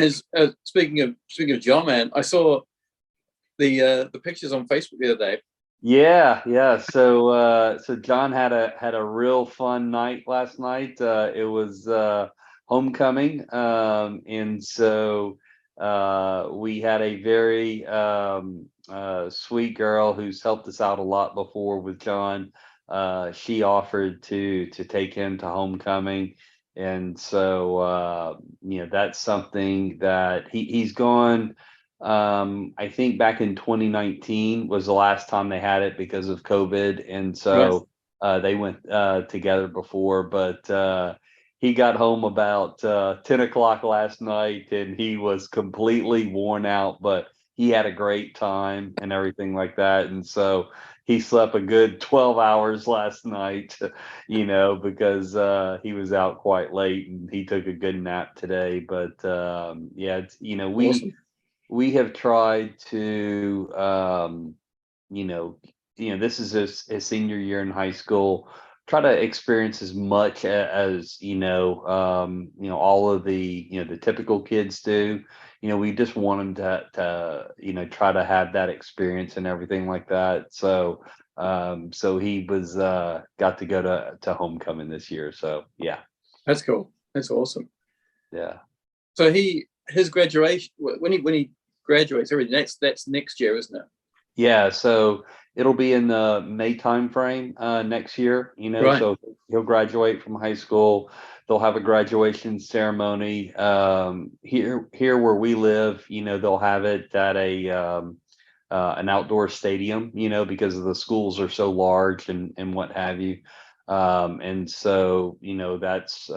as speaking of John, man, I saw the pictures on Facebook the other day. Yeah, yeah. So John had a real fun night last night. It was homecoming, and so we had a very sweet girl who's helped us out a lot before with John. She offered to take him to homecoming, and so that's something that he's gone. I think back in 2019 was the last time they had it because of COVID, and Right. so they went together before. But he got home about 10 o'clock last night, and he was completely worn out. But he had a great time and everything like that, and so he slept a good 12 hours last night, because he was out quite late, and he took a good nap today. But yeah, Awesome. we have tried to you know this is his senior year in high school, try to experience as much as all of the typical kids do. We just want him to try to have that experience and everything like that. So he was got to go to homecoming this year, so yeah. That's cool. That's awesome. Yeah. So his graduation, when he graduates, that's next year, isn't it? Yeah, so it'll be in the May timeframe next year, Right. so he'll graduate from high school. They'll have a graduation ceremony. Here where we live, they'll have it at an outdoor stadium, because the schools are so large and what have you. And so, that's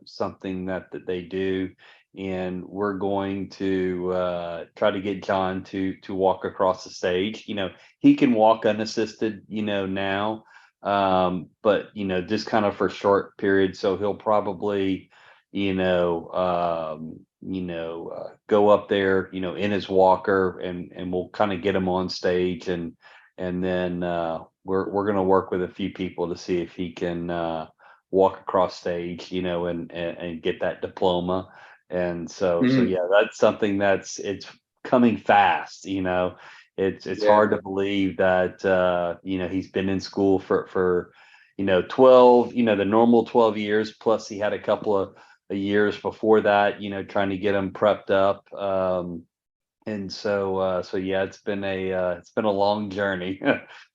something that they do, and we're going to try to get John to walk across the stage. He can walk unassisted, now, but just kind of for short periods. So he'll probably, go up there, in his walker, and we'll kind of get him on stage, and then we're going to work with a few people to see if he can walk across stage, and get that diploma. And so Mm. yeah, that's something it's coming fast. It's Yeah. hard to believe that he's been in school for 12, the normal 12 years, plus he had a couple of years before that, trying to get him prepped up. And so yeah, it's been a long journey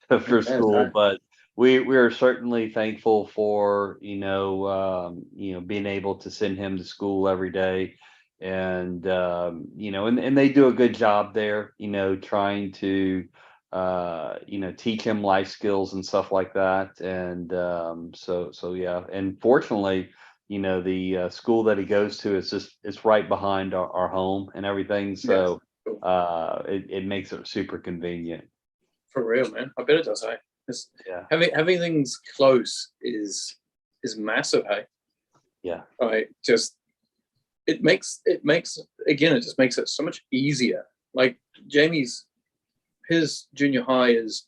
for Yeah. school, Right. but we are certainly thankful for being able to send him to school every day. And and they do a good job there, trying to teach him life skills and stuff like that. And so yeah, and fortunately, the school that he goes to is it's right behind our home and everything, Yes. so Cool. it makes it super convenient. For real, man. I bet it does. Hey, it's, Yeah. having things close is massive. Hey, Yeah. right? Just it makes again. It just makes it so much easier. Like Jamie's his junior high is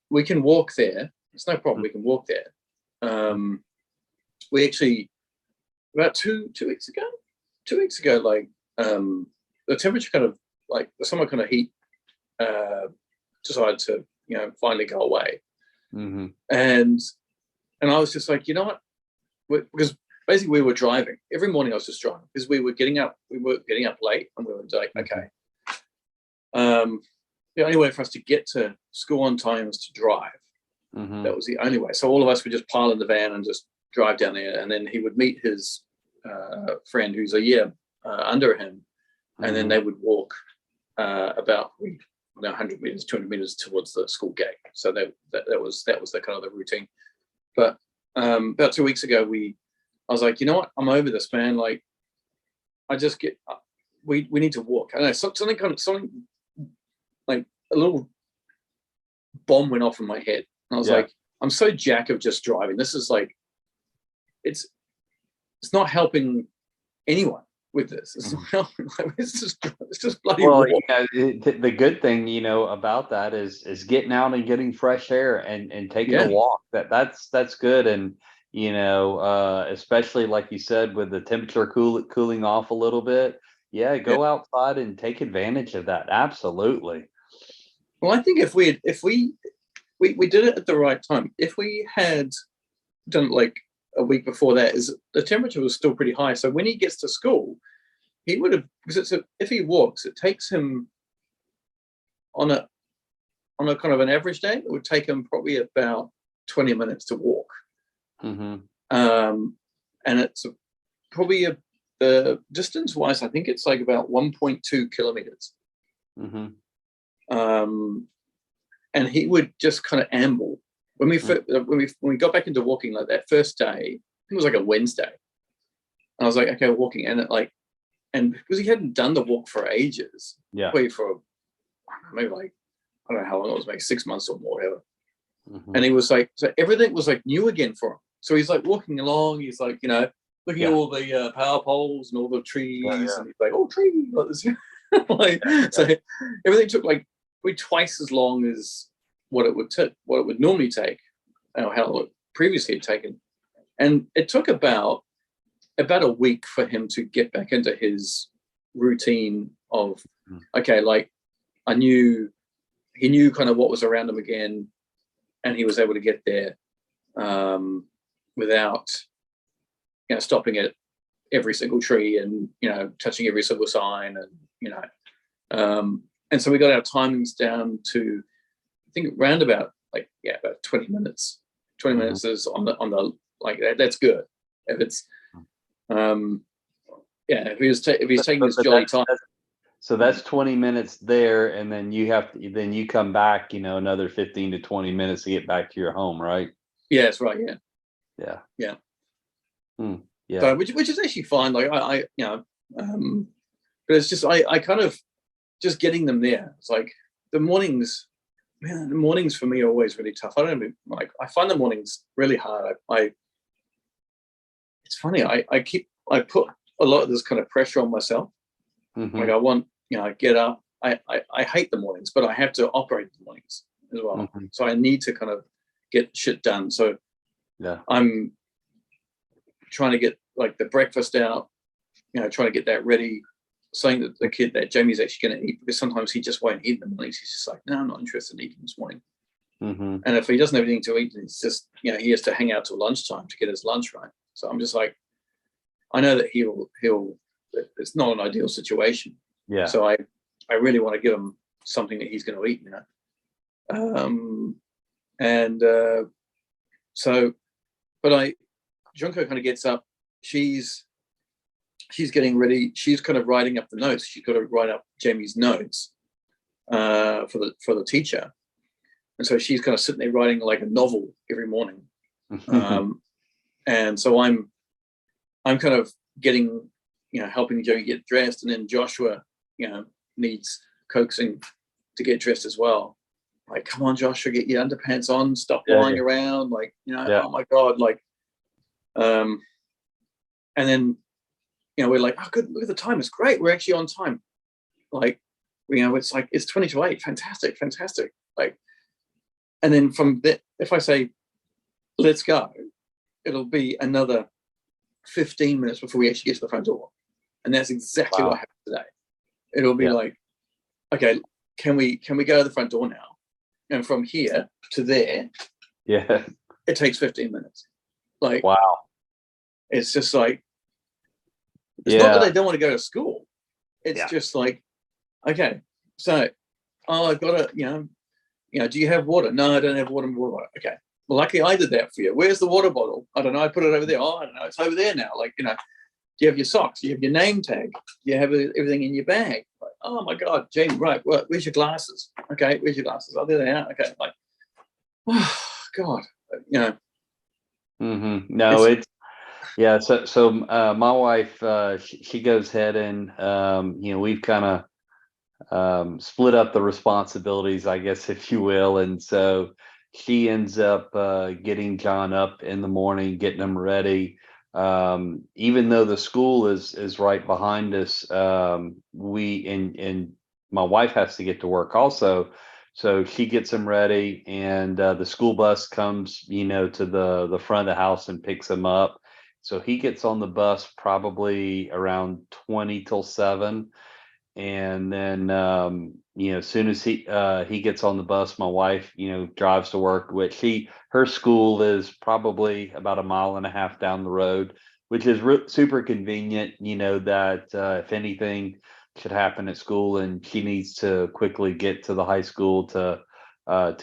we can walk there. It's no problem. We can walk there. We actually about two weeks ago, 2 weeks ago, like the temperature kind of like the summer kind of heat uh, decided to finally go away, Mm-hmm. and I was just like, you know what, because basically we were driving every morning. I was just driving because we were getting up late, and we were like, Mm-hmm. okay, the only way for us to get to school on time was to drive. Mm-hmm. That was the only way. So all of us would just pile in the van and just drive down there, and then he would meet his friend who's a year under him, and then Mm-hmm. they would walk about 100 meters, 200 meters towards the school gate. So that was the kind of the routine. But about 2 weeks ago, I was like, you know what, I'm over this, man. Like, I just get we need to walk. I don't know, something like a little bomb went off in my head. And I was Yeah. like, I'm so jack of just driving. This is like, it's not helping anyone with this. It's not helping. Like, it's just bloody Well, walk. the good thing, about that is getting out and getting fresh air and taking a Yeah. walk. That's good. And especially like you said, with the temperature cooling off a little bit. Yeah, Yeah. go outside and take advantage of that. Absolutely. Well, I think if we did it at the right time, if we had done it like a week before that, is the temperature was still pretty high. So when he gets to school, he would have, because if he walks, it takes him on a kind of an average day, it would take him probably about 20 minutes to walk. Hmm. And it's probably the distance wise, I think it's like about 1.2 kilometers. Hmm. And he would just kind of amble. When we got back into walking, like that first day, I think it was like a Wednesday. And I was like, okay, walking, and because he hadn't done the walk for ages, Yeah. probably for maybe like, I don't know how long it was, maybe 6 months or more, whatever. Hmm. And he was like, so everything was like new again for him. So he's like walking along, he's like, looking at all the power poles and all the trees, and he's like, oh, tree, like this. So everything took like twice as long as what it would normally take, or how it previously had taken. And it took about a week for him to get back into his routine of, okay, like he knew kind of what was around him again, and he was able to get there without stopping at every single tree and touching every single sign, and and so we got our timings down to, I think, around about about 20 minutes. 20 minutes is on the like that's good. If it's if he's taking his jolly time. So that's 20 minutes there, and then you come back, another 15 to 20 minutes to get back to your home, right? Yeah, that's right. Yeah. Yeah. Yeah. So, which is actually fine. Like but it's just I kind of just getting them there. It's like the mornings. Man, the mornings for me are always really tough. I find the mornings really hard. It's funny. I put a lot of this kind of pressure on myself. Mm-hmm. Like I want, I get up. I hate the mornings, but I have to operate the mornings as well. Mm-hmm. So I need to kind of get shit done. So yeah, I'm trying to get like the breakfast out, trying to get that ready, saying that the kid that Jamie's actually going to eat, because sometimes he just won't eat in the mornings. He's just like, no, I'm not interested in eating this morning. Mm-hmm. And if he doesn't have anything to eat, it's just, he has to hang out till lunchtime to get his lunch right. So I'm just like, I know that he'll, it's not an ideal situation. Yeah. So I really want to give him something that he's going to eat, So, but Junko kind of gets up, she's getting ready. She's kind of writing up the notes. She's got to write up Jamie's notes for the teacher. And so she's kind of sitting there writing like a novel every morning. And so I'm kind of getting, helping Jamie get dressed. And then Joshua, needs coaxing to get dressed as well. Like, come on, Joshua, get your underpants on, stop lying around. Like, oh my God. Like, and then, we're like, oh, good, look at the time. It's great. We're actually on time. Like, it's like, it's 20 to 8. Fantastic. Like, and then from that, if I say, let's go, it'll be another 15 minutes before we actually get to the front door. And that's exactly what happened today. It'll be like, okay, can we go to the front door now? And from here to there, it takes 15 minutes. Like, wow. It's just like, it's not that they don't want to go to school. It's just like, okay, so, I've got to, do you have water? No, I don't have water. Okay. Well, lucky I did that for you. Where's the water bottle? I don't know. I put it over there. Oh, I don't know. It's over there now. Like, do you have your socks? Do you have your name tag? Do you have everything in your bag? Like, oh my God, Jamie, right. Well, where's your glasses? Okay. Where's your glasses? Oh, there they are. Okay. Like, oh God, Mm-hmm. No, So my wife, she goes ahead and, we've kind of split up the responsibilities, I guess, if you will. And so she ends up getting John up in the morning, getting him ready. Even though the school is right behind us, and my wife has to get to work also. So she gets him ready, and the school bus comes, to the front of the house and picks him up. So he gets on the bus probably around 20 till 7. And then, as soon as he gets on the bus, my wife, drives to work, which her school is probably about a mile and a half down the road, which is super convenient, that if anything should happen at school and she needs to quickly get to the high school to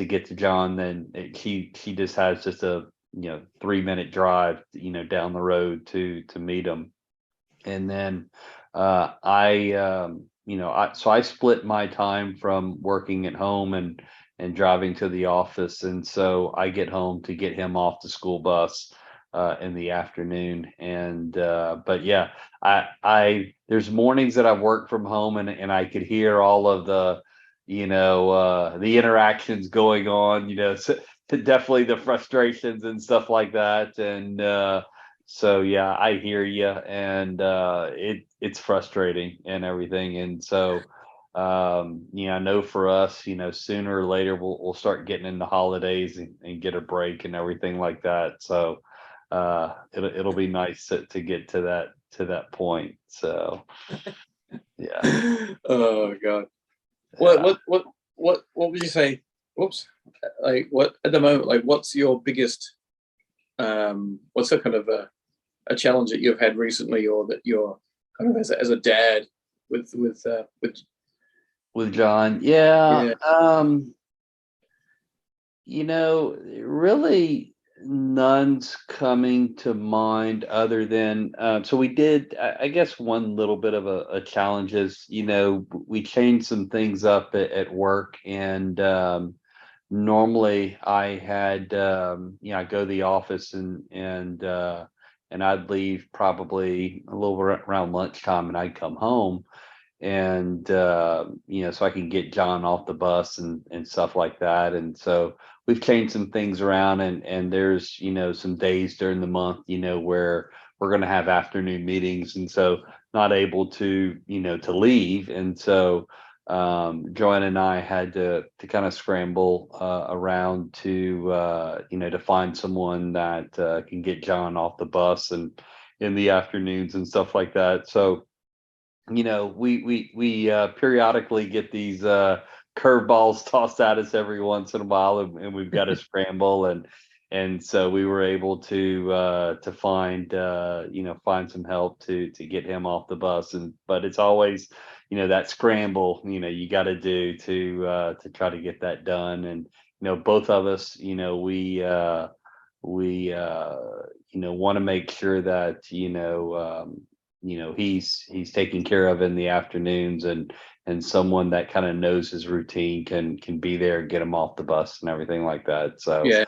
get to John, then she just has just a 3-minute drive, down the road to meet him. And then so I split my time from working at home and driving to the office, and so I get home to get him off the school bus in the afternoon. And but yeah, I there's mornings that I work from home, and I could hear all of the interactions going on, so, definitely the frustrations and stuff like that. And so yeah, I hear you, and it's frustrating and everything. And so I know for us, sooner or later we'll start getting into holidays and get a break and everything like that. So it'll be nice to get to that point. So yeah. Oh God. Yeah. What would you say? Whoops. Like what at the moment? Like what's your biggest? What's a kind of a challenge that you've had recently, or that you're kind of as a dad with With John, yeah. yeah. Really none's coming to mind other than so we did, I guess one little bit of a challenge is, we changed some things up at work. And normally I had I go to the office and I'd leave probably a little around lunchtime, and I'd come home. And so I can get John off the bus and stuff like that. And so we've changed some things around, and there's some days during the month where we're going to have afternoon meetings, and so not able to leave. And so Joanne and I had to kind of scramble around to find someone that can get John off the bus and in the afternoons and stuff like that. So we periodically get these curveballs tossed at us every once in a while, and we've got to scramble. And so we were able to find some help to get him off the bus. But it's always that scramble you got to do to try to get that done. And both of us we want to make sure that he's taken care of in the afternoons, and someone that kind of knows his routine can be there, get him off the bus and everything like that. So Yeah.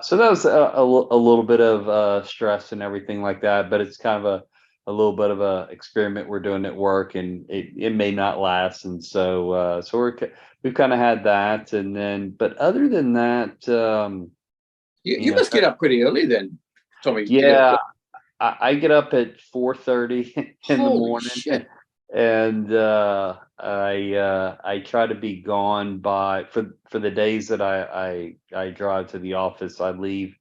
so that was a little bit of stress and everything like that, but it's kind of a little bit of a experiment we're doing at work, and it may not last. And so we've kind of had that. And then, but other than that, You must get up pretty early then, Tommy. yeah, I get up at 4:30 in the Holy morning, shit. and I try to be gone by for the days that I drive to the office. I leave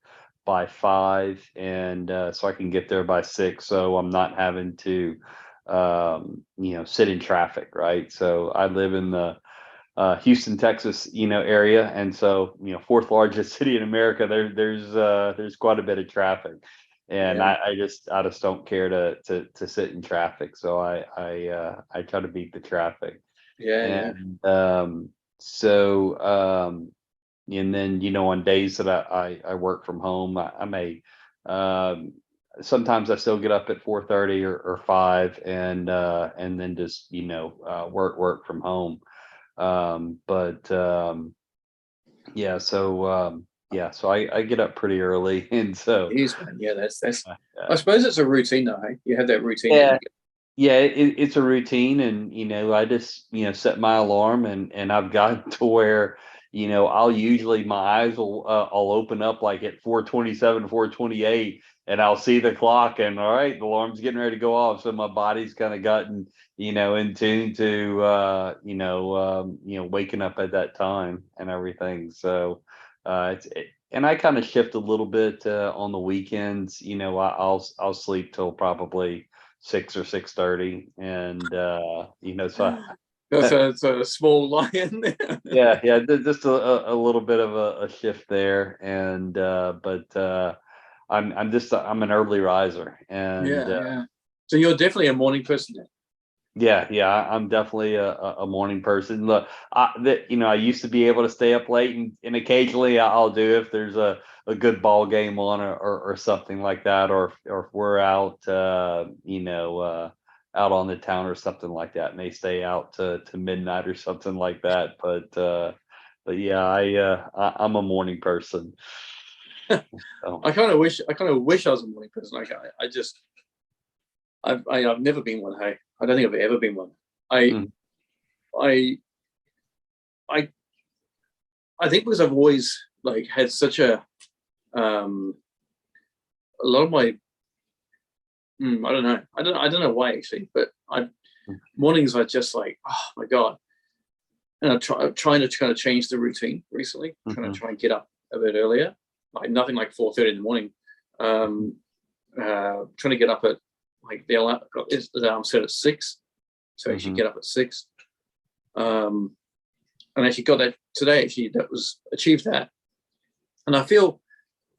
by 5, and so I can get there by 6, so I'm not having to sit in traffic, right? So I live in the Houston, Texas, area, and so fourth largest city in America. There's quite a bit of traffic, and Yeah. I just don't care to sit in traffic. So I try to beat the traffic. Yeah. And and then on days that I work from home, I may um, sometimes I still get up at 4:30 or 5, and then just work from home. But yeah, so so I get up pretty early, and so Jeez, man. Yeah, that's uh, I suppose it's a routine though, hey? You have that routine that yeah, you get. yeah, it's a routine. And I just set my alarm, and I've gotten to where I'll usually my eyes will I'll open up like at 4:27, 4:28, and I'll see the clock, and all right, the alarm's getting ready to go off. So my body's kind of gotten, in tune to waking up at that time and everything. So and I kind of shift a little bit on the weekends. I'll sleep till probably 6 or 6:30, and so That's a small lion. yeah, just a little bit of a shift there, and I'm an early riser, and Yeah. So you're definitely a morning person then. yeah, I'm definitely a morning person. Look, I used to be able to stay up late, and occasionally I'll do if there's a good ball game on, or something like that, or if we're out, out on the town or something like that, may stay out to midnight or something like that. But yeah, I'm a morning person. So, I kind of wish I was a morning person. Like I've never been one. Hey, I don't think I've ever been one. I mm, I I I think because I've always like had such a lot of my I don't know. I don't know why actually, but I mm, mornings are just like, oh my god. And I'm trying to kind of change the routine recently. Trying to mhm, try and get up a bit earlier, like nothing like 4:30 in the morning. mhm, Um, Trying to get up at like the alarm set at 6, so I actually mhm, get up at 6. Um, and I actually got that today. Actually, that was achieved that, and I feel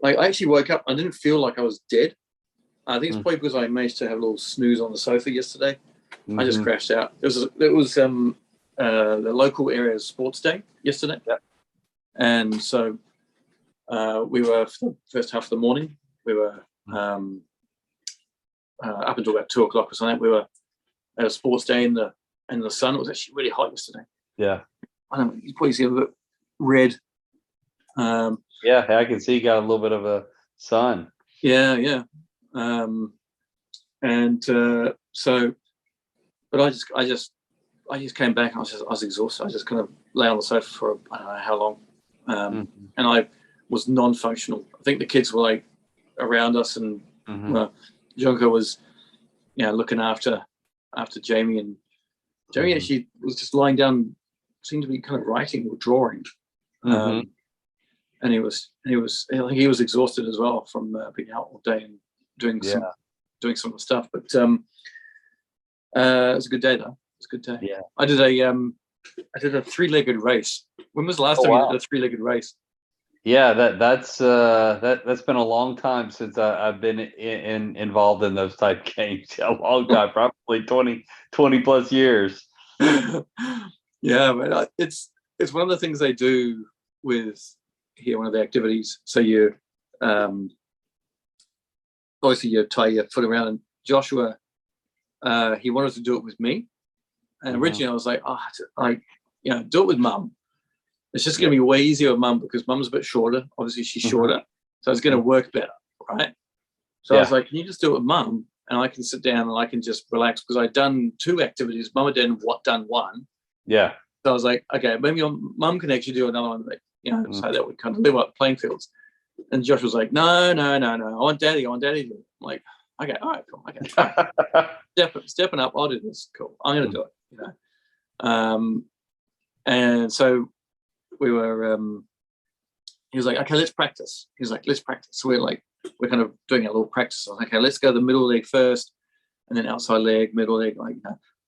like I actually woke up. I didn't feel like I was dead. I think it's mm, probably because I managed to have a little snooze on the sofa yesterday. I just mhm. crashed out. It was the local area sports day yesterday, Yeah. and so we were for the first half of the morning. We were um, up until about 2 o'clock or something. We were at a sports day in the sun. It was actually really hot yesterday. Yeah. I don't know. You probably see a bit red. Um, Yeah, I can see you got a little bit of a sun. yeah. Um, and so, but I just came back. I was exhausted. I just kind of lay on the sofa for I don't know how long, Mhm, and I was non-functional. I think the kids were like around us, and mhm, Jonko was looking after Jamie, and Jamie mhm, actually was just lying down, seemed to be kind of writing or drawing, mhm. and I think he was exhausted as well from being out all day and doing some Yeah, doing some stuff. But it was a good day though. It was a good day. yeah. I did a three-legged race. When was the last Oh, time you did wow. a three-legged race? Yeah, that's been a long time since I've been involved in those type games. A long time, probably 20 plus years. Yeah, but it's one of the things they do with here. One of the activities. So you um, obviously you tie your foot around. And Joshua, he wanted to do it with me, and Mhm. originally I was like, oh, do it with mum. It's just going Yeah. to be way easier with mum because mum's a bit shorter. Obviously, she's Mhm. shorter, so it's going to work better, right? So I was Yeah. like, can you just do it with mum? And I can sit down and I can just relax because I'd done two activities. Mum had done one. Yeah. So I was like, okay, maybe your mum can actually do another one, Mm. so that we kind of live up playing fields. And Josh was like, no. I want daddy to do it. I'm like, okay, all right, cool. Okay, all right. Stepping up, I'll do this. Cool. I'm going to do it. And so we were, he was like, okay, let's practice. He was like, let's practice. So we're kind of doing a little practice. I was like, okay, let's go the middle leg first, and then outside leg, middle leg,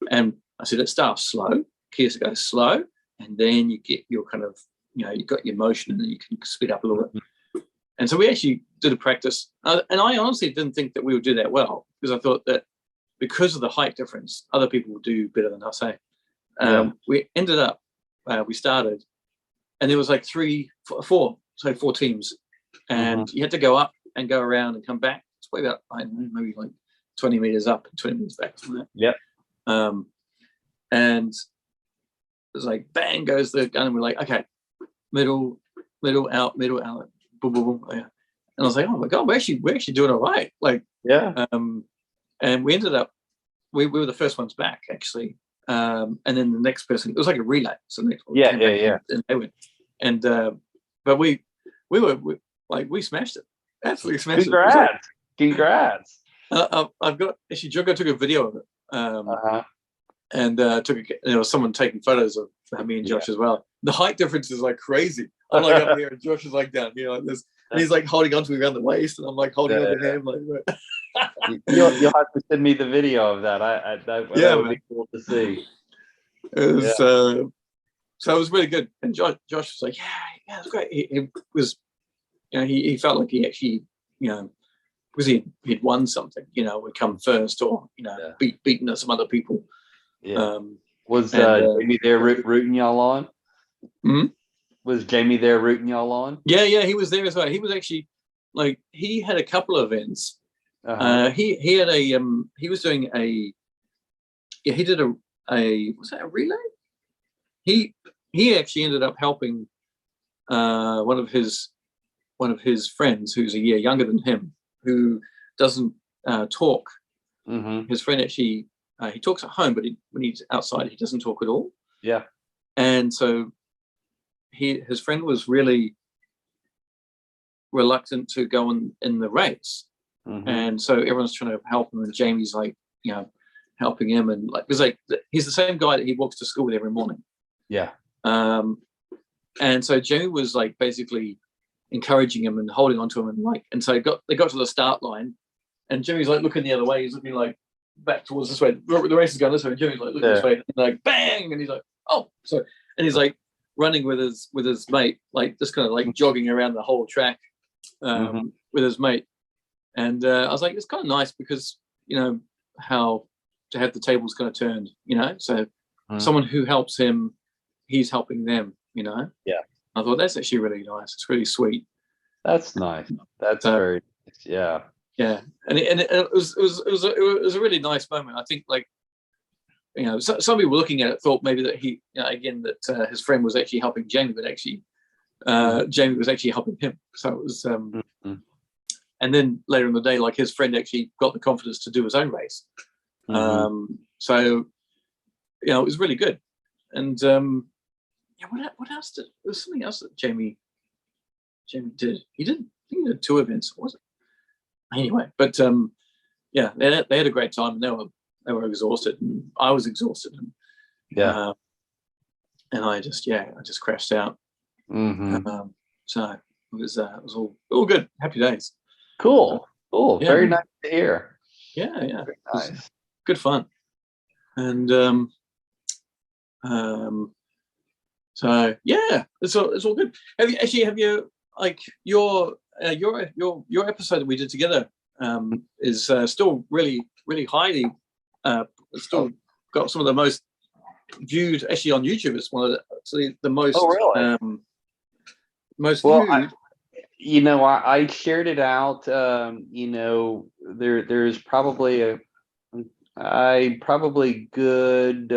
And I said, let's start slow. Key is to go slow, and then you get your kind of, you've got your motion, and then you can speed up a little bit. And so we actually did a practice, and I honestly didn't think that we would do that well because I thought that because of the height difference, other people would do better than us. Yeah. We ended up, we started, and there was like four teams, Mhm. and you had to go up and go around and come back. It's probably about I don't know, maybe like 20 meters up and 20 meters back. Yep. Um, and it was like bang goes the gun, and we're like, okay, middle, out, boom, boom, boom. Yeah. And I was like, oh my god, we're actually doing all right. Yeah. And we ended up we were the first ones back actually. And then the next person, it was like a relay. So the next one Yeah. came Yeah. back Yeah. and they went. and but we smashed it, absolutely smashed it. It was like, Congrats. I've got actually Jocko took a video of it, Uh-huh. and someone taking photos of me and Josh as well. The height difference is like crazy. I'm like up here and Josh is like down here like this, and he's like holding onto me around the waist, and I'm like holding onto him like. You'll have to send me the video of that. That would be cool to see. It was, so it was really good, and Josh was like, yeah, it was great. He was, he felt like he actually, because he'd won something, would come first, or beaten some other people. Yeah. Was Jamie there rooting y'all on? Hmm? Was Jamie there rooting y'all on? Yeah, he was there as well. He was actually he had a couple of events. He had a he was doing he did a was that a relay? He actually ended up helping one of his friends who's a year younger than him, who doesn't talk. Mm-hmm. His friend actually he talks at home, but when he's outside, he doesn't talk at all. Yeah. And so his friend was really reluctant to go in the race. Mm-hmm. And so everyone's trying to help him, and Jamie's like, helping him, and because he's the same guy that he walks to school with every morning. Yeah. And so Jamie was like basically encouraging him and holding on to him, and so they got to the start line, and Jamie's like looking the other way. He's looking like back towards this way. The race is going this way, and Jamie's like looking this way, and like bang, and he's like, oh, so, and he's like running with his mate, like just kind of like jogging around the whole track with his mate. And I was like, it's kind of nice because how to have the tables kind of turned, so someone who helps him, he's helping them, Yeah. I thought that's actually really nice. It's really sweet. That's nice. That's very nice. Yeah. Yeah, and it was a really nice moment. I think some people looking at it thought maybe that he again that his friend was actually helping Jamie, but actually Jamie was actually helping him. So it was. And then later in the day, his friend actually got the confidence to do his own race. So, it was really good. And what else there was something else that Jamie did. He did 2 events, was it? Anyway, but they had a great time, and they were exhausted, and I was exhausted, and I just crashed out. So it was all good. Happy days. Cool. Yeah. Very nice to hear. Yeah. Very nice. Good fun. And so yeah, it's all good. Have you your episode that we did together is still really, really highly still got some of the most viewed actually on YouTube. It's one of the most most viewed. I shared it out. There's probably probably good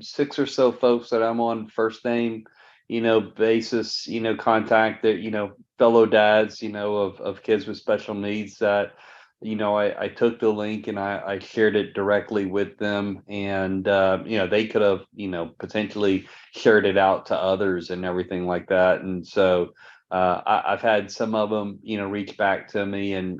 6 or so folks that I'm on first name, basis, contact that, fellow dads, of kids with special needs that, I took the link and I shared it directly with them, and, they could have, potentially shared it out to others and everything like that. And so, I've had some of them, reach back to me and,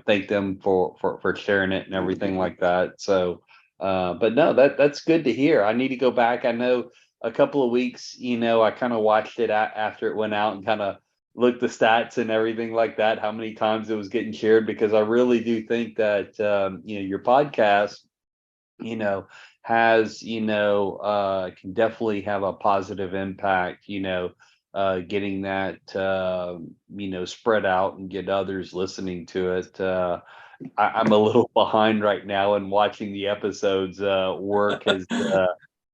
thank them for sharing it and everything like that. So, but no, that's good to hear. I need to go back. I know a couple of weeks, I kind of watched it after it went out and kind of looked the stats and everything like that, how many times it was getting shared, because I really do think that, your podcast, has, can definitely have a positive impact, getting that spread out and get others listening to it. I'm a little behind right now, and watching the episodes. Work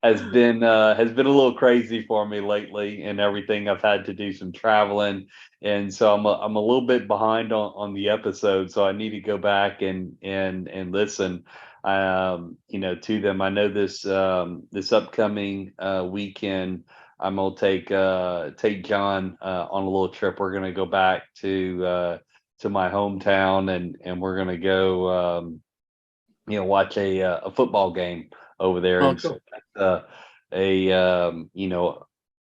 has been a little crazy for me lately, and everything. I've had to do some traveling, and so I'm a little bit behind on the episodes. So I need to go back and listen to them. I know this upcoming weekend, I'm gonna take John on a little trip. We're gonna go back to my hometown, and we're gonna go watch a football game over there. Oh, and cool. so that's,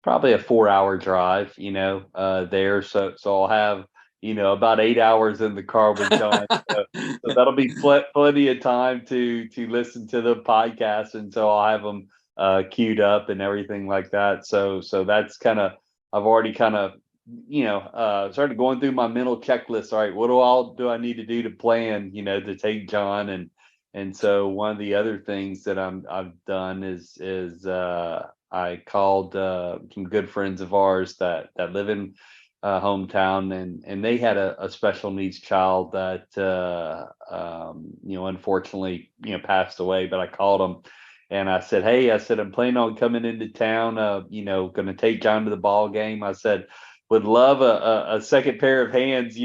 probably a 4 hour drive, there. So I'll have, about 8 hours in the car with John. So that'll be plenty of time to listen to the podcast, and so I'll have them queued up and everything like that. So that's kind of, I've already kind of, started going through my mental checklist. All right, what all do I need to do to plan, to take John? And so one of the other things that I've done is I called some good friends of ours that live in hometown, and they had a special needs child that unfortunately passed away. But I called them and I said, hey, I said, I'm planning on coming into town, going to take John to the ball game. I said, would love a second pair of hands,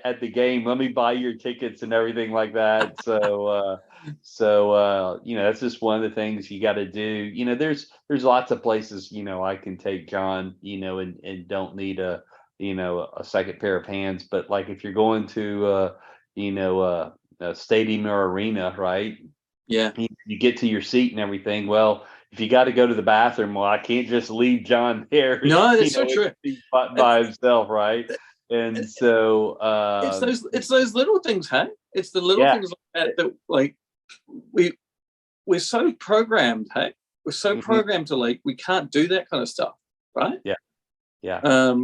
at the game. Let me buy your tickets and everything like that. So that's just one of the things you got to do. There's lots of places, I can take John, and don't need a second pair of hands. But like if you're going to a stadium or arena, right? Yeah. You get to your seat and everything. Well, if you got to go to the bathroom, well, I can't just leave John there. No, that's so true. By himself, right? And so it's those little things, hey? It's the little things like that like we're so programmed, hey? We're so programmed to like we can't do that kind of stuff, right? Yeah. Yeah.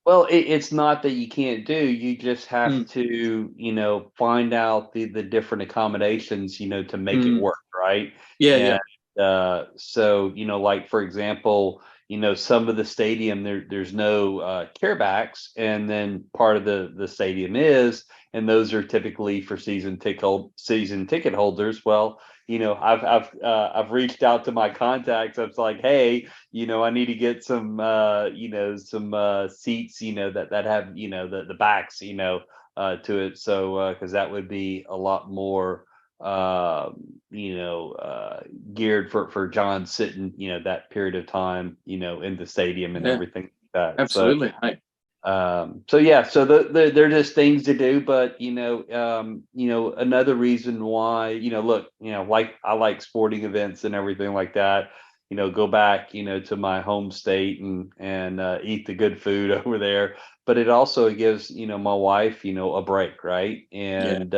Well, it's not that you can't do, you just have to, find out the different accommodations, to make it work, right? Yeah. So, like for example, some of the stadium there's no charebacks, and then part of the stadium is, and those are typically for season ticket holders. Well, I've reached out to my contacts. I was like, hey, I need to get some some seats, that have, the backs, to it. So because that would be a lot more geared for John sitting, that period of time, in the stadium and everything like that. Absolutely. So they're just things to do. But another reason why, look, like I like sporting events and everything like that, go back, to my home state and eat the good food over there. But it also gives, my wife, a break, right? And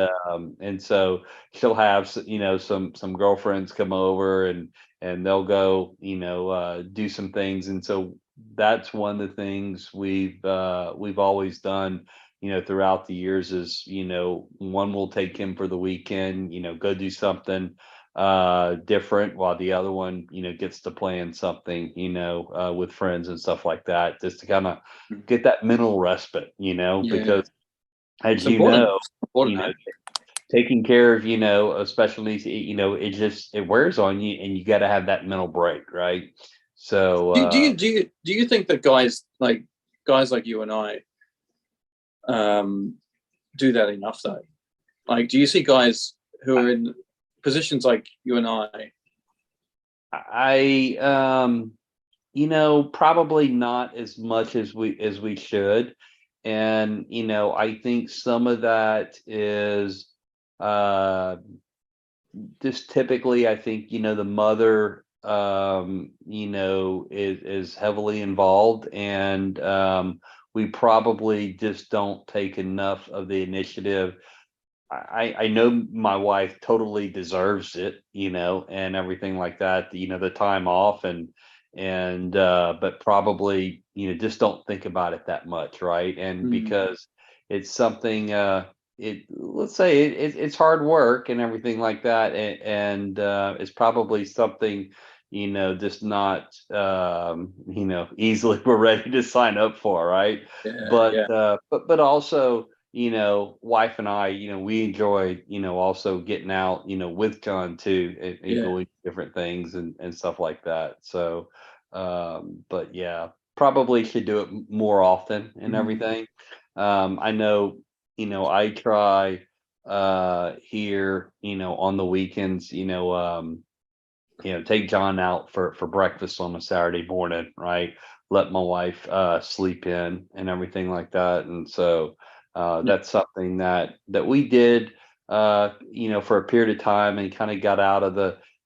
so she'll have, some girlfriends come over, and they'll go, do some things. And so that's one of the things we've always done, throughout the years is, one will take him for the weekend, go do something different, while the other one, gets to plan something, with friends and stuff like that, just to kind of get that mental respite, because as taking care of, a special needs, it wears on you, and you got to have that mental break, right? So do you think that guys like you and I do that enough though? Like, do you see guys who are in positions like you and I probably not as much as we should. And I think some of that is just typically, I think, the mother is heavily involved, and we probably just don't take enough of the initiative. I know my wife totally deserves it, and everything like that, the time off, but probably, just don't think about it that much, right? And because it's something, let's say it's hard work and everything like that, and it's probably something, just not, easily we're ready to sign up for, right? But also, wife and I, we enjoy, also getting out, with John too, and going to different things and stuff like that. So, but yeah, probably should do it more often and everything. I know, I try here, on the weekends, take John out for breakfast on a Saturday morning, right? Let my wife sleep in and everything like that. And so that's something that we did, for a period of time, and kind of got out of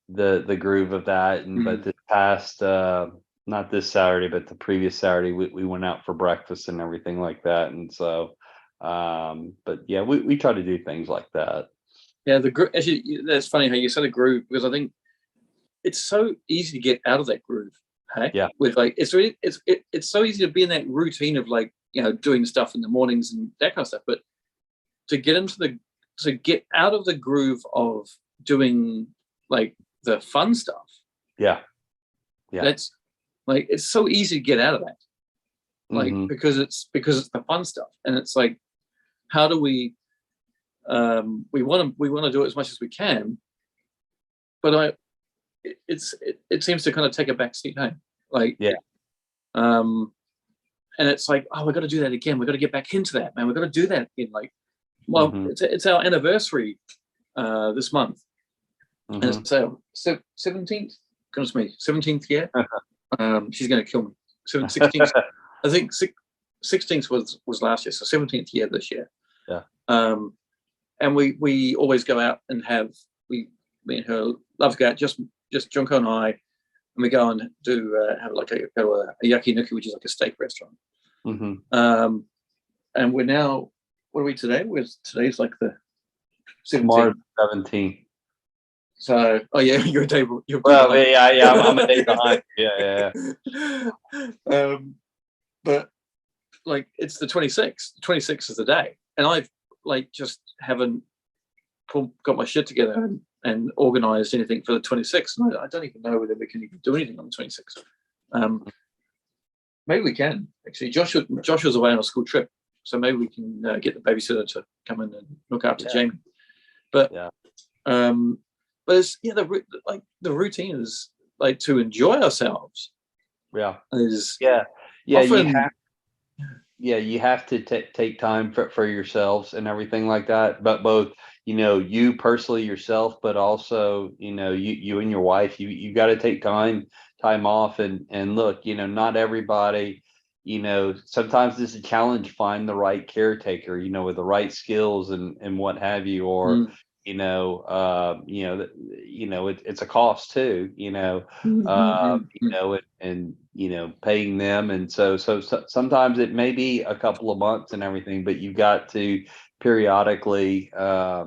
the groove of that. And but this past not this Saturday, but the previous Saturday, we went out for breakfast and everything like that. And so, but yeah, we try to do things like that. Yeah, the group. Actually, that's funny how you said a groove, because I think it's so easy to get out of that groove. Hey, Yeah. with like it's so easy to be in that routine of like, doing stuff in the mornings and that kind of stuff, but to get out of the groove of doing like the fun stuff, Yeah. Yeah. that's like, it's so easy to get out of that, like Mhm. because it's the fun stuff, and it's like, how do we we want to do it as much as we can, but it seems to kind of take a back seat home, like, Yeah. um and it's like, oh, we've got to do that again, we've got to get back into that, man, we've got to do that again, like, well, Mhm. it's our anniversary this month, and Mhm. it's our 17th, goodness me, 17th year. She's going to kill me. 16th, I think 16th was last year, so 17th year this year. Yeah. And we always go out and me and her love to go out, just Junko and I, and we go and do have like a yakiniku, which is like a steak restaurant. Mhm. And we're now, what are we today? Today's like the 17th. Tomorrow's 17th. So, oh yeah, you're a day. You're Well, behind. yeah, I'm a day behind. Yeah. But like, it's the 26th. 26th is the day, and I've like just haven't got my shit together and organized anything for the 26th. And I don't even know whether we can even do anything on the 26th. Maybe we can actually. Joshua's away on a school trip, so maybe we can get the babysitter to come in and look after Jamie. But Yeah. but it's, the routine is like to enjoy ourselves. Yeah. Is Yeah. often, You have to take time for yourselves and everything like that. But both, you personally yourself, but also, you and your wife, you got to take time off and look, not everybody, sometimes it's a challenge, find the right caretaker, with the right skills and what have you, or, it's a cost too, paying them. And so sometimes it may be a couple of months and everything, but you've got to periodically, try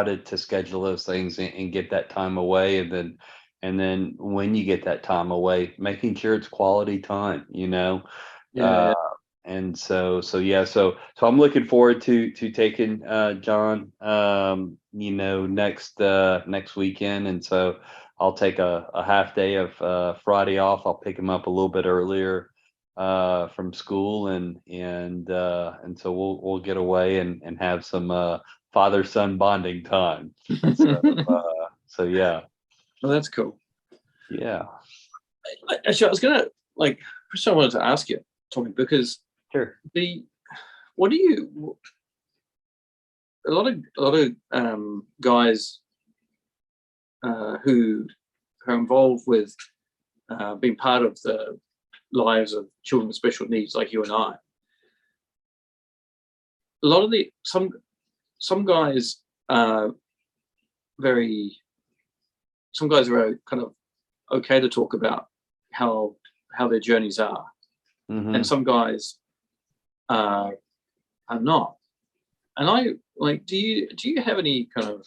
to schedule those things and get that time away. And then when you get that time away, making sure it's quality time, yeah. and so I'm looking forward to taking John, next weekend. And so I'll take a half day of Friday off. I'll pick him up a little bit earlier from school, and so we'll get away and have some father son bonding time. So yeah. Well, that's cool. Yeah. Actually, I was gonna like, first I wanted to ask you, Tommy, because Sure. what do you, a lot of guys who are involved with being part of the lives of children with special needs, like you and I. A lot of some guys are very, some guys are kind of okay to talk about how their journeys are, and some guys are not. And I like, do you have any kind of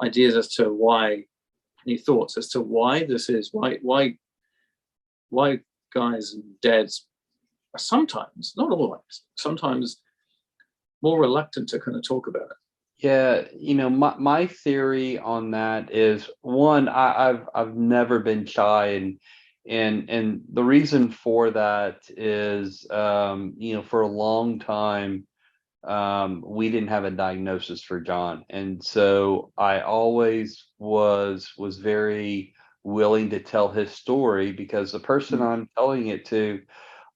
ideas as to why, any thoughts as to why this is, why guys and dads are sometimes, not always, sometimes more reluctant to kind of talk about it? Yeah, my theory on that is, one, I've never been shy, and the reason for that is, for a long time, we didn't have a diagnosis for John, and so I always was very willing to tell his story, because the person I'm telling it to,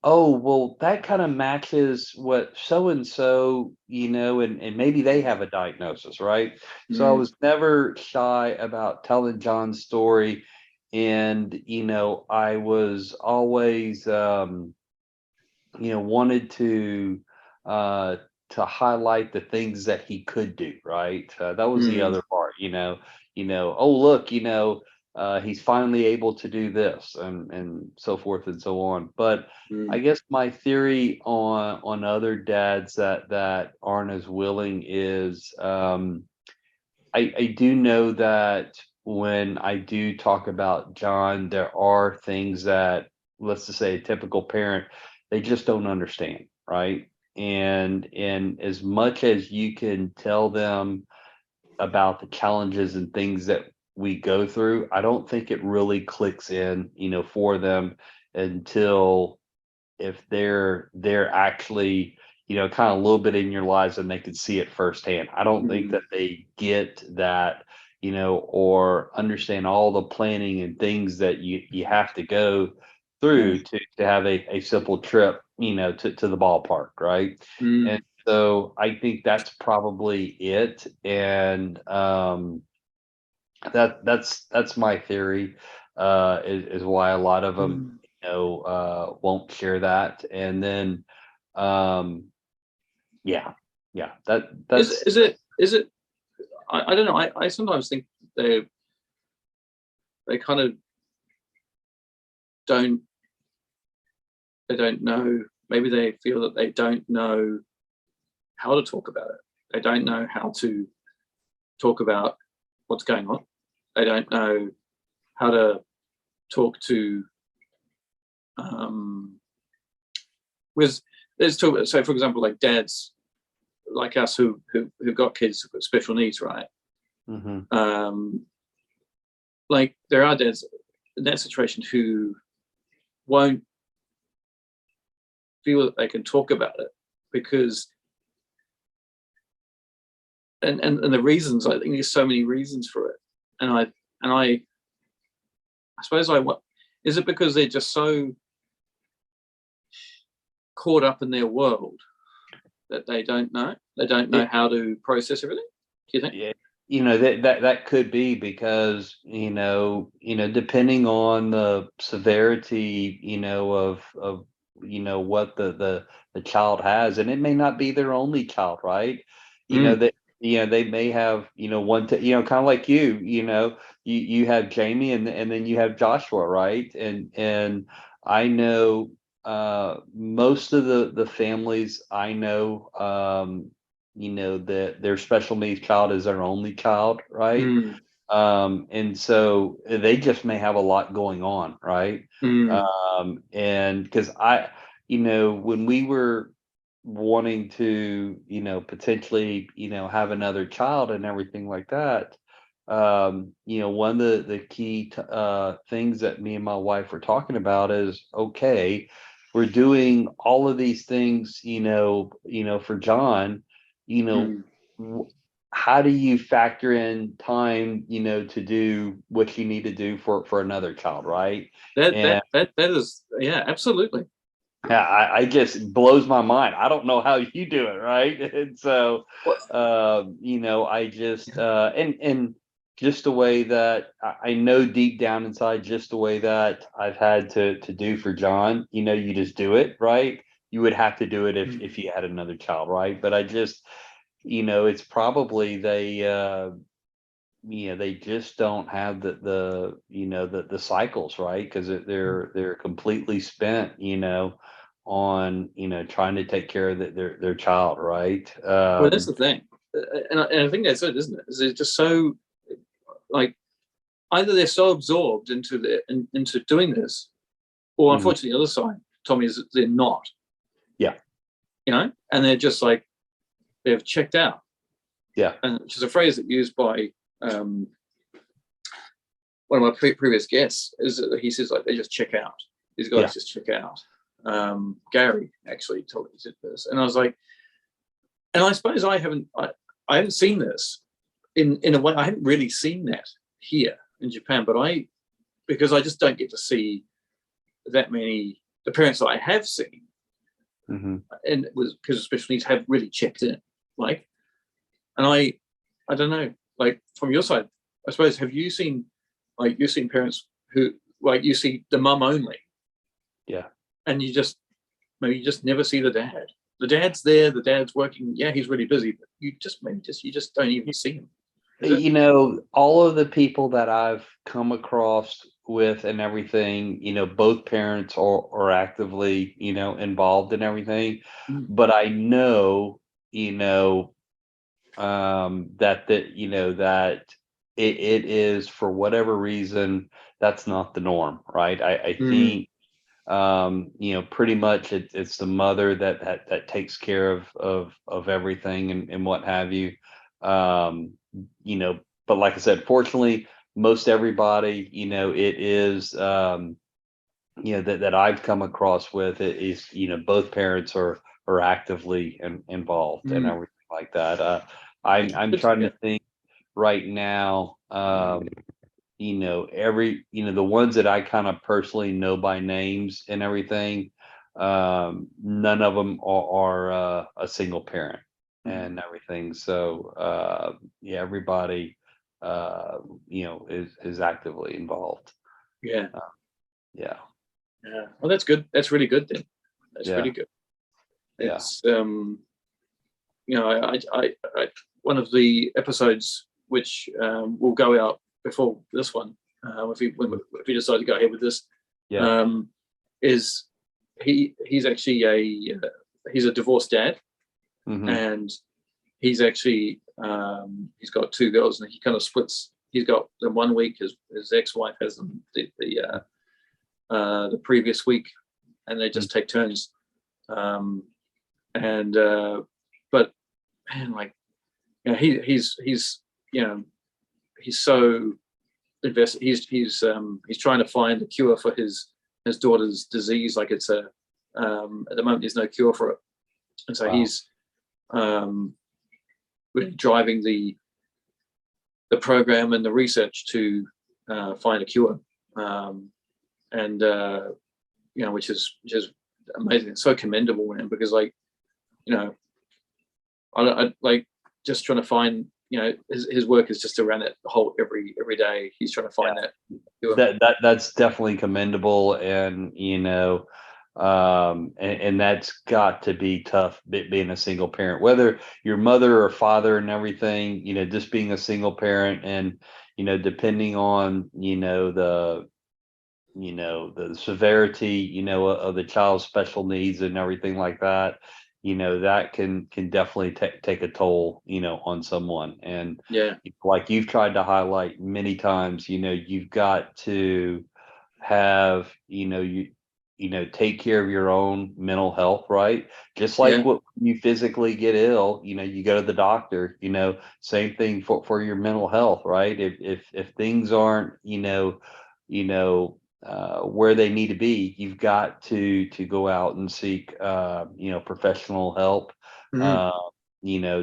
oh, well, that kind of matches what so and so, and maybe they have a diagnosis, right? So I was never shy about telling John's story. And, I was always, wanted to highlight the things that he could do, right? That was the other part, oh, look, he's finally able to do this, and so forth and so on. But I guess my theory on other dads that aren't as willing is, I do know that when I do talk about John, there are things that, let's just say, a typical parent, they just don't understand, right? And as much as you can tell them about the challenges and things that we go through, I don't think it really clicks in, for them until if they're actually, kind of a little bit in your lives and they can see it firsthand. I don't think that they get that, or understand all the planning and things that you have to go through to have a simple trip, to the ballpark, right? And so I think that's probably it. And that's my theory, is why a lot of them, won't share that. And then, yeah, that's Is it I don't know. I sometimes think they kind of don't they don't know. Maybe they feel that they don't know how to talk about it. They don't know how to talk about what's going on. They don't know how to talk to with there's talk. So for example, like dads like us who've got kids who've got special needs, right? Like there are dads in that situation who won't feel that they can talk about it because and the reasons, I think there's so many reasons for it. And I suppose is it because they're just so caught up in their world that they don't know how to process everything? Do you think? Yeah, that could be because, depending on the severity, of what the child has, and it may not be their only child, right? That they may have, one to, kind of like you have Jamie and then you have Joshua, right? And I know most of the families I know, that their special needs child is their only child, right? And so they just may have a lot going on, right? And because when we were wanting to, potentially, have another child and everything like that, one of the key things that me and my wife were talking about is, okay, we're doing all of these things, for John, how do you factor in time, to do what you need to do for another child, right? That is, yeah, absolutely. Yeah, I just blows my mind. I don't know how you do it, right? And so, I just and just the way that I know deep down inside, just the way that I've had to do for John. You just do it, right? You would have to do it if you had another child, right? But I just, it's probably they just don't have the cycles, right? Because they're completely spent, on trying to take care of their child, right? Well, that's the thing, and I think that's it, isn't it? Is it just so like either they're so absorbed into doing this, or unfortunately, the other side, Tommy, is that they're not. Yeah. And they're just like they've checked out. Yeah. And which is a phrase that used by one of my previous guests, is that he says like they just check out. These guys just check out. Gary actually told me this, and I was like, and I suppose I haven't seen this in a way. I haven't really seen that here in Japan, but because I just don't get to see that many. The parents that I have seen, and it was because special needs have really checked in, like, and I don't know, like from your side, I suppose, have you seen, like, you've seen parents who, like, you see the mum only, and you just never see the dad. The dad's there, the dad's working. Yeah, he's really busy, but you just don't even see him. Is it? All of the people that I've come across with and everything, both parents are actively, involved in everything. Mm. But I know, that it is, for whatever reason, that's not the norm, right? I Mm. think, pretty much it's the mother that takes care of everything and what have you. Um, you know, but like I said, fortunately, most everybody, it is, that I've come across with it is, both parents are actively involved and Mm. everything like that. I'm Good to trying to hear. think right now. The ones that I kind of personally know by names and everything, none of them are a single parent Mm. and everything. So yeah, everybody is actively involved. Yeah. Uh, yeah, Yeah. Well, that's good. That's really good then. That's yeah, really good. yeah, It's I one of the episodes which will go out before this one, if we decide to go ahead with this, yeah. um, is he's actually he's a divorced dad, Hmm. and he's actually he's got two girls, and he kind of splits. He's got them one week. His ex-wife has them the previous week, and they just take turns. Um, and but man, like, he's you know he's so invested. He's trying to find a cure for his daughter's disease. Like, it's a at the moment there's no cure for it, and so Wow. he's um, really driving the program and the research to find a cure. Um, and which is amazing. It's so commendable, man, because, like, you know I like just trying to find, his work is just around that whole every day he's trying to find that cure. That's definitely commendable, and and that's got to be tough, being a single parent, whether your mother or father and everything, just being a single parent, and depending on the severity, of the child's special needs and everything like that, that can definitely take a toll, on someone. And Yeah. like you've tried to highlight many times, you've got to have, take care of your own mental health, right? Just like Yeah. what you physically get ill, you go to the doctor, same thing for your mental health, right? If things aren't, you know, where they need to be, you've got to go out and seek, professional help, Mhm. uh,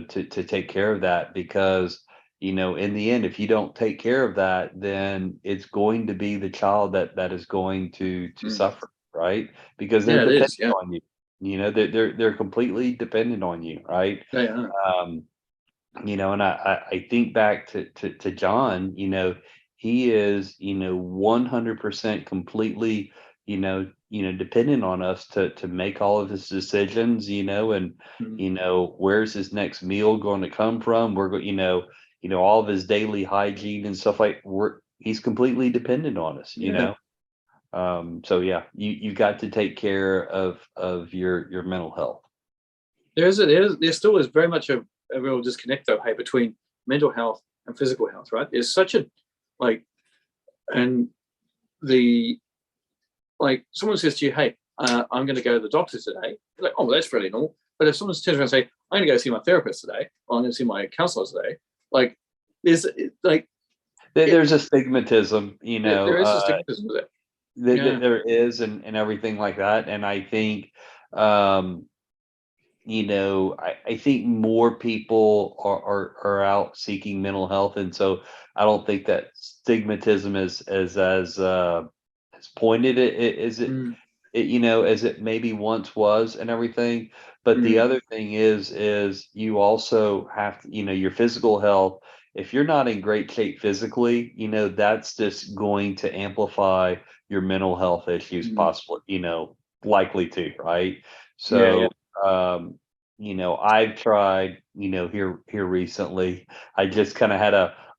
to take care of that, because in the end, if you don't take care of that, then it's going to be the child that is going to Mm. suffer, right? Because they're Yeah, it dependent is. Yeah. on you. They're completely dependent on you, right? They are. Um, and I think back to John, he is, 100% completely, dependent on us to make all of his decisions, and, Mm. where's his next meal going to come from? All of his daily hygiene and stuff, he's completely dependent on us, Yeah. So yeah, you've got to take care of your mental health. There still is very much a real disconnect, though, hey, between mental health and physical health, right? There's such a, like, and the like, someone says to you, hey, I'm going to go to the doctor today. You're like, oh, well, that's fairly normal. But if someone turns around and say, I'm going to go see my therapist today, or I'm going to see my counselor today, like, there's like it, There's a stigmatism, there is a stigmatism with it. Yeah. there is, and everything like that. And I think, um, I think more people are out seeking mental health. And so I don't think that stigmatism is as pointed as Mm. as it maybe once was and everything. But the Mm. other thing is you also have to, your physical health. If you're not in great shape physically, that's just going to amplify your mental health issues, Mm. possibly, likely to, right? Yeah. Yeah. So, I've tried, here recently. I just kind of had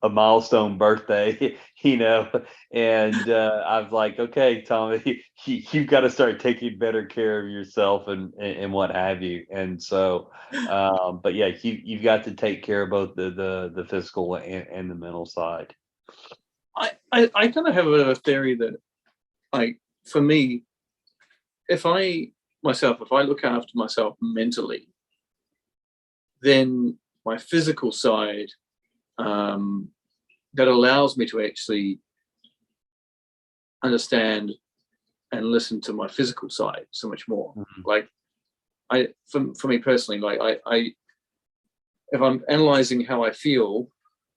a milestone birthday, and I was like, okay, Tommy, you've got to start taking better care of yourself and what have you. And so, but yeah, you've got to take care of both the physical and the mental side. I kind of have a theory that, like, for me, if I look after myself mentally, then my physical side, that allows me to actually understand and listen to my physical side so much more. Like, for me personally, like I if I'm analyzing how I feel,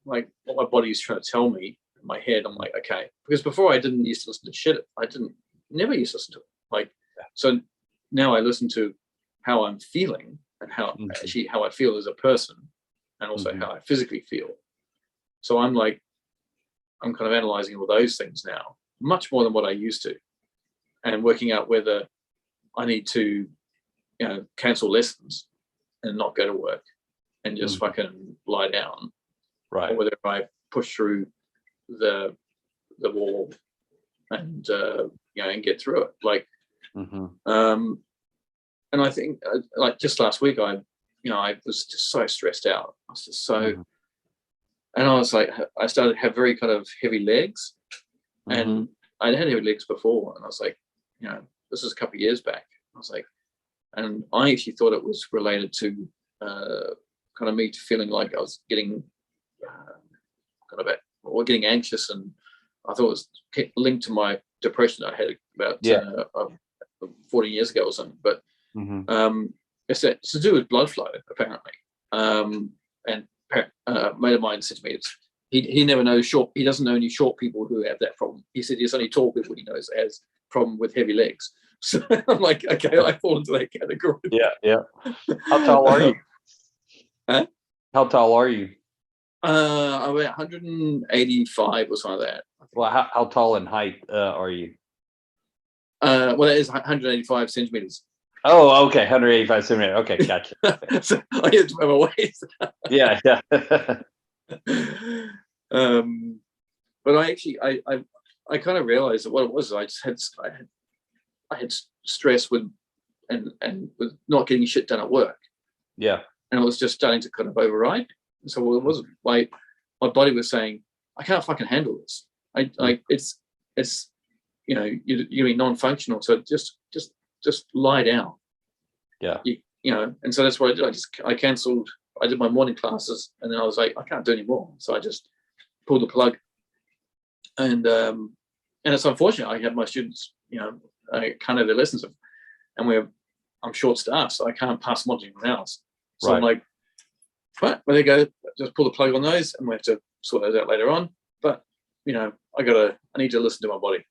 like what my body's trying to tell me in my head, I'm like, okay. Because before I didn't used to listen to shit. Never used to listen to it. Like, so now I listen to how I'm feeling and how I feel as a person, and also how I physically feel. So I'm kind of analyzing all those things now, much more than what I used to, and working out whether I need to, cancel lessons and not go to work and just fucking lie down, Right. or whether I push through the wall and and get through it. Like, and I think like just last week, I was just so stressed out. I was just so, and I was like, I started to have very kind of heavy legs, and I'd had heavy legs before, and I was like, this is a couple of years back. I was like, and I actually thought it was related to kind of me feeling like I was getting getting anxious, and I thought it was linked to my depression I had about 40 years ago or something. But it's to do with blood flow, apparently. And a mate of mine said to me, he never knows short. He doesn't know any short people who have that problem. He said it's only tall people he knows has problem with heavy legs. So I'm like, okay, I fall into that category. Yeah. How tall are you? Huh? How tall are you? I'm about 185 or something like that. Well, how tall in height are you? Well, that is 185 centimeters. Oh, okay, 185 centimeters. Okay, gotcha. So I had to have a waist. Yeah. But I kind of realized that what it was, I had stress with and with not getting shit done at work. Yeah. And it was just starting to kind of override. So it wasn't like my body was saying, I can't fucking handle this. It's you're be non-functional. So just lie down. Yeah. And so that's what I did. I canceled. I did my morning classes, and then I was like, I can't do any more. So I just pulled the plug. And it's unfortunate. I have my students, I can't have their lessons, and I'm short staffed, so I can't pass them on to anyone else. So I'm like, right, well, there you go. Just pull the plug on those, and we have to sort those out later on. But I need to listen to my body,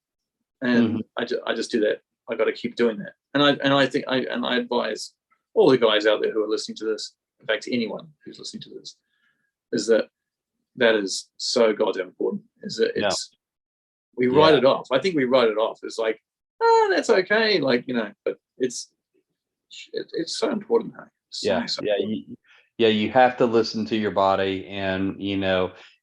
and I just do that. I got to keep doing that. And I think I advise all the guys out there who are listening to this, in fact, anyone who's listening to this, is that is so goddamn important. Is that we write it off. I think we write it off. It's like, that's okay. Like, but it's so important. So important. You have to listen to your body, and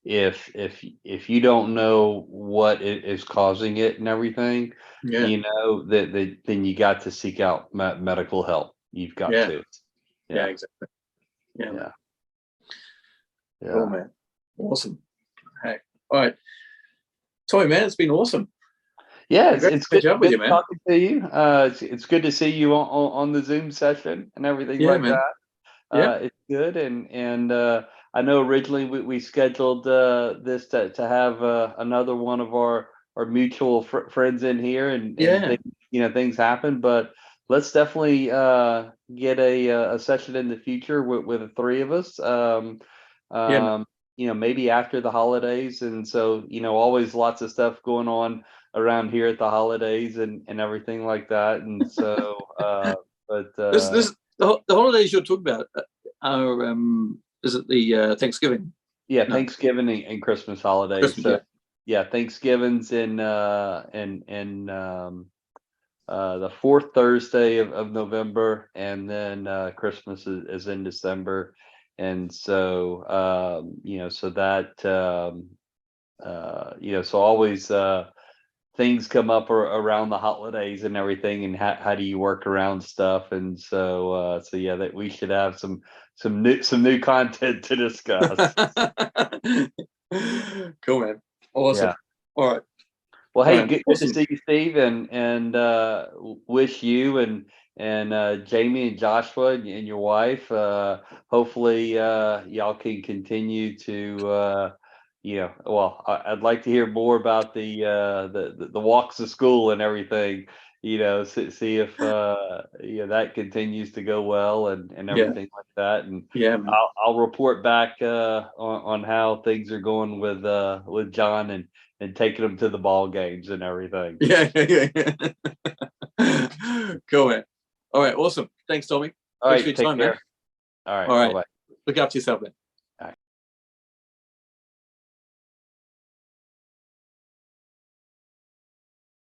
if you don't know what is causing it and everything, that then you got to seek out medical help. You've got to. Yeah, exactly. Yeah. Oh man, awesome. Hey, all right, Tommy, man, it's been awesome. Yeah, it's good job with you, man. Talking to you. It's good to see you on the Zoom session and everything that. It's good, and I know originally we scheduled this to have another one of our mutual friends in here, and things happen, but let's definitely get a session in the future with the three of us. Maybe after the holidays, and so always lots of stuff going on around here at the holidays and everything like that, and so but the holidays you're talking about are is it the Thanksgiving? Yeah, no. Thanksgiving and Christmas holidays. Thanksgiving's in the fourth Thursday of November, and then Christmas is in December. And so, so that, so always, things come up around the holidays and everything, and how do you work around stuff? And so yeah, that we should have some new content to discuss. Cool, man. Awesome. Yeah. All right. Well, All hey, right. good to Awesome. see you, Steve, and wish you and Jamie and Joshua and your wife. Hopefully, y'all can continue to, well, I'd like to hear more about the walks to school and everything. See if that continues to go well and Yeah. everything like that. And Yeah, man. I'll report back on how things are going with John and taking them to the ball games and everything. Yeah. Yeah. Cool, man. All right. Awesome. Thanks, Tommy. All Thanks for right, your take time, man. care. All All right, bye right. bye. Look after yourself, man.